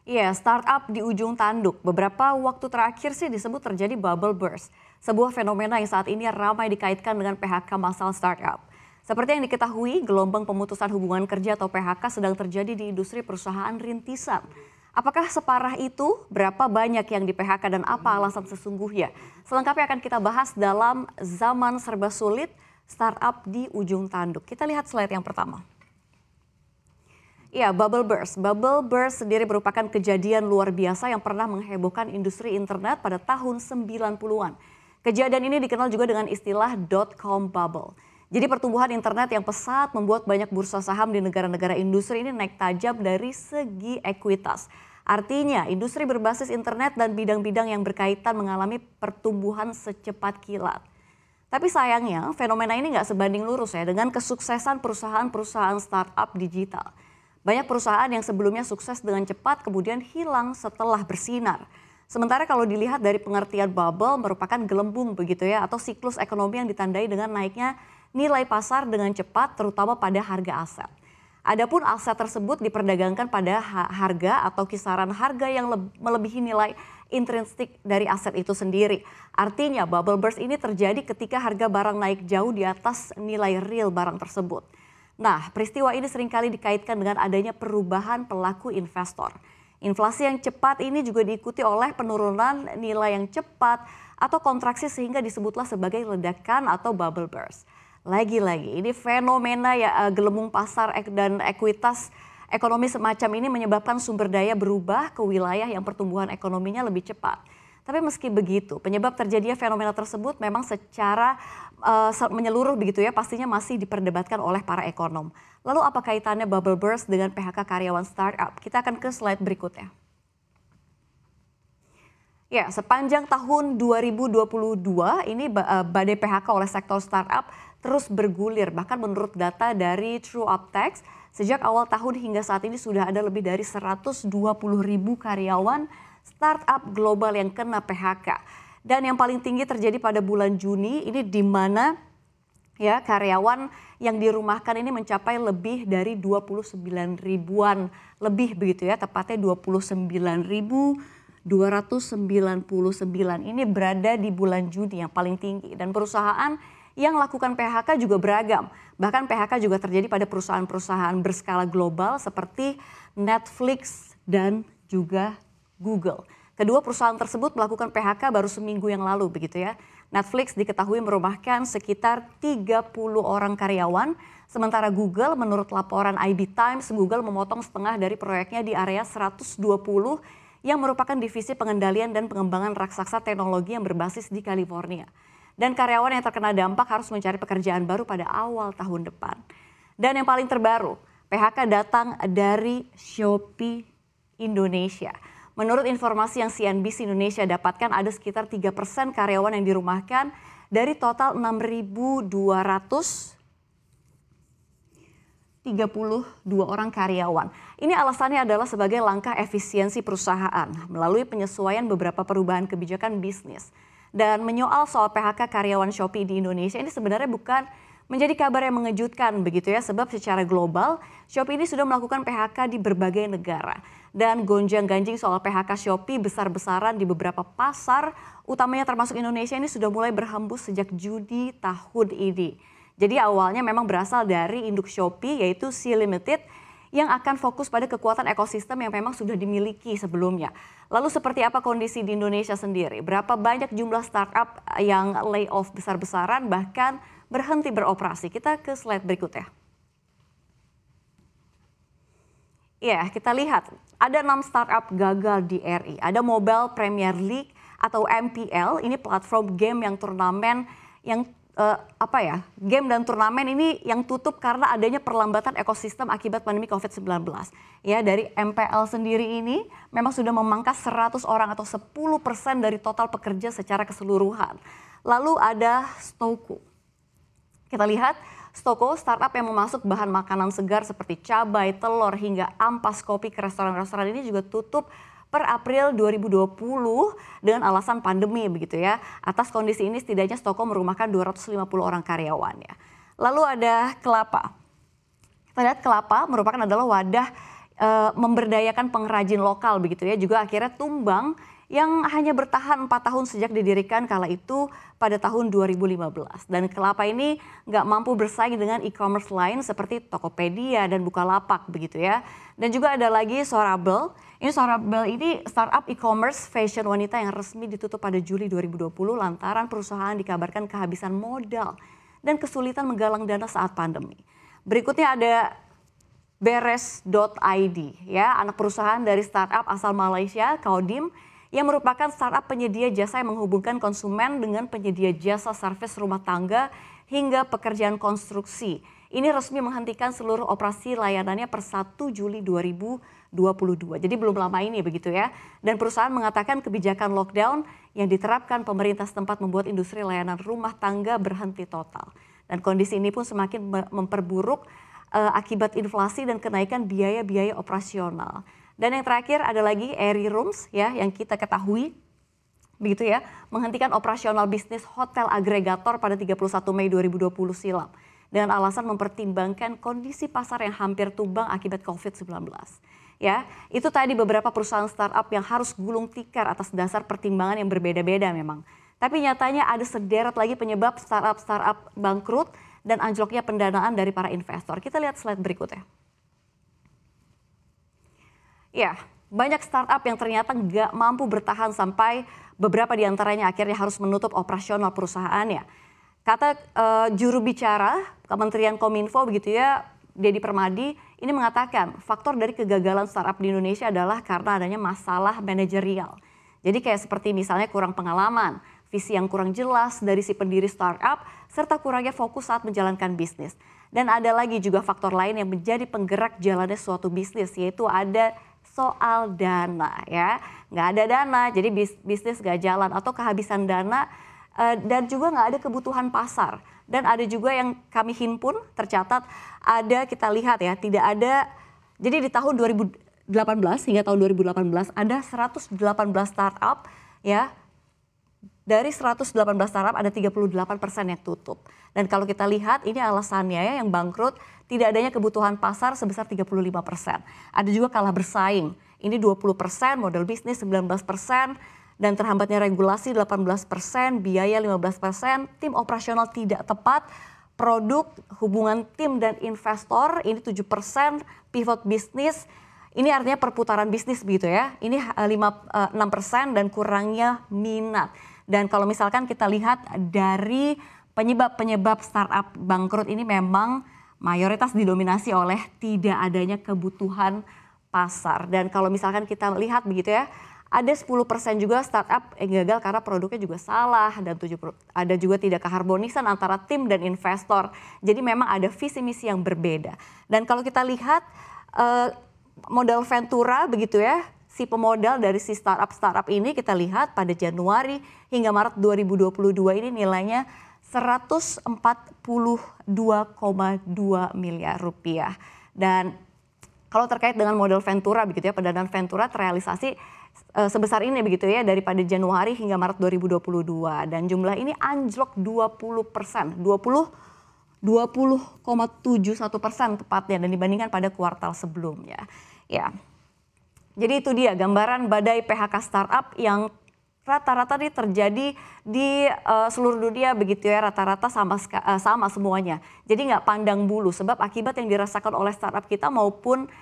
Iya, startup di ujung tanduk. Beberapa waktu terakhir sih disebut terjadi bubble burst. Sebuah fenomena yang saat ini ramai dikaitkan dengan PHK massal startup. Seperti yang diketahui, gelombang pemutusan hubungan kerja atau PHK sedang terjadi di industri perusahaan rintisan. Apakah separah itu? Berapa banyak yang di PHK dan apa alasan sesungguhnya? Selengkapnya akan kita bahas dalam zaman serba sulit startup di ujung tanduk. Kita lihat slide yang pertama. Ya, bubble burst. Bubble burst sendiri merupakan kejadian luar biasa yang pernah menghebohkan industri internet pada tahun 90-an. Kejadian ini dikenal juga dengan istilah dot-com bubble. Jadi pertumbuhan internet yang pesat membuat banyak bursa saham di negara-negara industri ini naik tajam dari segi ekuitas. Artinya, industri berbasis internet dan bidang-bidang yang berkaitan mengalami pertumbuhan secepat kilat. Tapi sayangnya, fenomena ini nggak sebanding lurus ya dengan kesuksesan perusahaan-perusahaan startup digital. Banyak perusahaan yang sebelumnya sukses dengan cepat kemudian hilang setelah bersinar. Sementara kalau dilihat dari pengertian bubble merupakan gelembung begitu ya atau siklus ekonomi yang ditandai dengan naiknya nilai pasar dengan cepat terutama pada harga aset. Adapun aset tersebut diperdagangkan pada harga atau kisaran harga yang melebihi nilai intrinsik dari aset itu sendiri. Artinya bubble burst ini terjadi ketika harga barang naik jauh di atas nilai real barang tersebut. Nah, peristiwa ini seringkali dikaitkan dengan adanya perubahan pelaku investor. Inflasi yang cepat ini juga diikuti oleh penurunan nilai yang cepat atau kontraksi sehingga disebutlah sebagai ledakan atau bubble burst. Lagi-lagi ini fenomena ya gelembung pasar dan ekuitas ekonomi semacam ini menyebabkan sumber daya berubah ke wilayah yang pertumbuhan ekonominya lebih cepat. Tapi meski begitu, penyebab terjadinya fenomena tersebut memang secara menyeluruh begitu ya, pastinya masih diperdebatkan oleh para ekonom. Lalu apa kaitannya bubble burst dengan PHK karyawan startup? Kita akan ke slide berikutnya. Ya, sepanjang tahun 2022 ini badai PHK oleh sektor startup terus bergulir. Bahkan menurut data dari True Uptext, sejak awal tahun hingga saat ini sudah ada lebih dari 120.000 karyawan startup global yang kena PHK. Dan yang paling tinggi terjadi pada bulan Juni ini di mana ya karyawan yang dirumahkan ini mencapai lebih dari 29 ribuan lebih begitu ya, tepatnya 29.299 ini berada di bulan Juni yang paling tinggi dan perusahaan yang lakukan PHK juga beragam. Bahkan PHK juga terjadi pada perusahaan-perusahaan berskala global seperti Netflix dan juga Google. Kedua perusahaan tersebut melakukan PHK baru seminggu yang lalu begitu ya. Netflix diketahui merumahkan sekitar 30 orang karyawan. Sementara Google menurut laporan IB Times, Google memotong setengah dari proyeknya di area 120 yang merupakan divisi pengendalian dan pengembangan raksasa teknologi yang berbasis di California. Dan karyawan yang terkena dampak harus mencari pekerjaan baru pada awal tahun depan. Dan yang paling terbaru, PHK datang dari Shopee Indonesia. Menurut informasi yang CNBC Indonesia dapatkan ada sekitar 3% karyawan yang dirumahkan dari total 6.232 orang karyawan. Ini alasannya adalah sebagai langkah efisiensi perusahaan melalui penyesuaian beberapa perubahan kebijakan bisnis. Dan menyoal soal PHK karyawan Shopee di Indonesia ini sebenarnya bukan menjadi kabar yang mengejutkan begitu ya, sebab secara global Shopee ini sudah melakukan PHK di berbagai negara. Dan gonjang-ganjing soal PHK Shopee besar-besaran di beberapa pasar, utamanya termasuk Indonesia ini sudah mulai berhembus sejak Juni tahun ini. Jadi awalnya memang berasal dari induk Shopee yaitu Sea Limited yang akan fokus pada kekuatan ekosistem yang memang sudah dimiliki sebelumnya. Lalu seperti apa kondisi di Indonesia sendiri? Berapa banyak jumlah startup yang layoff besar-besaran bahkan berhenti beroperasi? Kita ke slide berikutnya. Ya, kita lihat ada 6 startup gagal di RI. Ada Mobile Premier League atau MPL, ini platform game yang turnamen yang game dan turnamen ini yang tutup karena adanya perlambatan ekosistem akibat pandemi COVID-19. Ya, dari MPL sendiri ini memang sudah memangkas 100 orang atau 10% dari total pekerja secara keseluruhan. Lalu ada Stoko. Kita lihat Stoko, startup yang memasuk bahan makanan segar seperti cabai, telur, hingga ampas kopi ke restoran-restoran ini juga tutup per April 2020 dengan alasan pandemi begitu ya. Atas kondisi ini setidaknya Stoko merumahkan 250 orang karyawannya. Lalu ada Kelapa. Kita lihat Kelapa merupakan adalah wadah memberdayakan pengrajin lokal begitu ya, juga akhirnya tumbang yang hanya bertahan 4 tahun sejak didirikan kala itu pada tahun 2015. Dan Kelapa ini nggak mampu bersaing dengan e-commerce lain seperti Tokopedia dan Bukalapak begitu ya. Dan juga ada lagi Sorabel. Sorabel ini startup e-commerce fashion wanita yang resmi ditutup pada Juli 2020 lantaran perusahaan dikabarkan kehabisan modal dan kesulitan menggalang dana saat pandemi. Berikutnya ada Beres.id ya, anak perusahaan dari startup asal Malaysia, Kaudim, yang merupakan startup penyedia jasa yang menghubungkan konsumen dengan penyedia jasa servis rumah tangga hingga pekerjaan konstruksi. Ini resmi menghentikan seluruh operasi layanannya per 1 Juli 2022. Jadi belum lama ini begitu ya. Dan perusahaan mengatakan kebijakan lockdown yang diterapkan pemerintah setempat membuat industri layanan rumah tangga berhenti total. Dan kondisi ini pun semakin memperburuk akibat inflasi dan kenaikan biaya-biaya operasional. Dan yang terakhir ada lagi Airy Rooms ya, yang kita ketahui begitu ya, menghentikan operasional bisnis hotel agregator pada 31 Mei 2020 silam dengan alasan mempertimbangkan kondisi pasar yang hampir tumbang akibat COVID-19. Ya, itu tadi beberapa perusahaan startup yang harus gulung tikar atas dasar pertimbangan yang berbeda-beda memang. Tapi nyatanya ada sederet lagi penyebab startup bangkrut dan anjloknya pendanaan dari para investor. Kita lihat slide berikutnya. Ya, banyak startup yang ternyata nggak mampu bertahan sampai beberapa di antaranya akhirnya harus menutup operasional perusahaannya. Kata juru bicara Kementerian Kominfo begitu ya, Dedi Permadi, ini mengatakan faktor dari kegagalan startup di Indonesia adalah karena adanya masalah manajerial. Jadi kayak seperti misalnya kurang pengalaman, visi yang kurang jelas dari si pendiri startup, serta kurangnya fokus saat menjalankan bisnis. Dan ada lagi juga faktor lain yang menjadi penggerak jalannya suatu bisnis, yaitu ada soal dana ya. Nggak ada dana, jadi bisnis nggak jalan atau kehabisan dana dan juga nggak ada kebutuhan pasar. Dan ada juga yang kami himpun tercatat ada kita lihat ya, tidak ada, jadi di tahun 2018 hingga tahun 2018 ada 118 startup ya. Dari 118 startup ada 38% yang tutup. Dan kalau kita lihat ini alasannya ya, yang bangkrut tidak adanya kebutuhan pasar sebesar 35%. Ada juga kalah bersaing. Ini 20%, model bisnis 19%, dan terhambatnya regulasi 18%, biaya 15%, tim operasional tidak tepat, produk, hubungan tim dan investor ini 7%, pivot bisnis. Ini artinya perputaran bisnis begitu ya. Ini 6% dan kurangnya minat. Dan kalau misalkan kita lihat dari penyebab startup bangkrut ini memang mayoritas didominasi oleh tidak adanya kebutuhan pasar. Dan kalau misalkan kita lihat begitu ya, ada 10% juga startup yang gagal karena produknya juga salah dan ada juga tidak keharmonisan antara tim dan investor. Jadi memang ada visi misi yang berbeda. Dan kalau kita lihat modal Ventura begitu ya, si pemodal dari si startup ini kita lihat pada Januari hingga Maret 2022 ini nilainya 142,2 miliar rupiah. Dan kalau terkait dengan modal Ventura begitu ya, pendanaan Ventura terrealisasi sebesar ini begitu ya daripada Januari hingga Maret 2022 dan jumlah ini anjlok 20%, 20,71% tepatnya dan dibandingkan pada kuartal sebelumnya. Ya. Jadi itu dia gambaran badai PHK startup yang rata-rata ini terjadi di seluruh dunia begitu ya, rata-rata sama semuanya. Jadi nggak pandang bulu sebab akibat yang dirasakan oleh startup kita maupun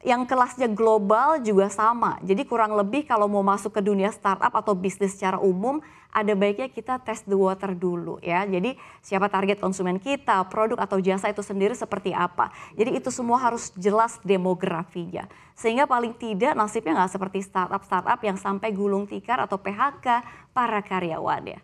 yang kelasnya global juga sama. Jadi kurang lebih kalau mau masuk ke dunia startup atau bisnis secara umum, ada baiknya kita test the water dulu ya. Jadi siapa target konsumen kita, produk atau jasa itu sendiri seperti apa. Jadi itu semua harus jelas demografinya. Sehingga paling tidak nasibnya nggak seperti startup yang sampai gulung tikar atau PHK para karyawannya.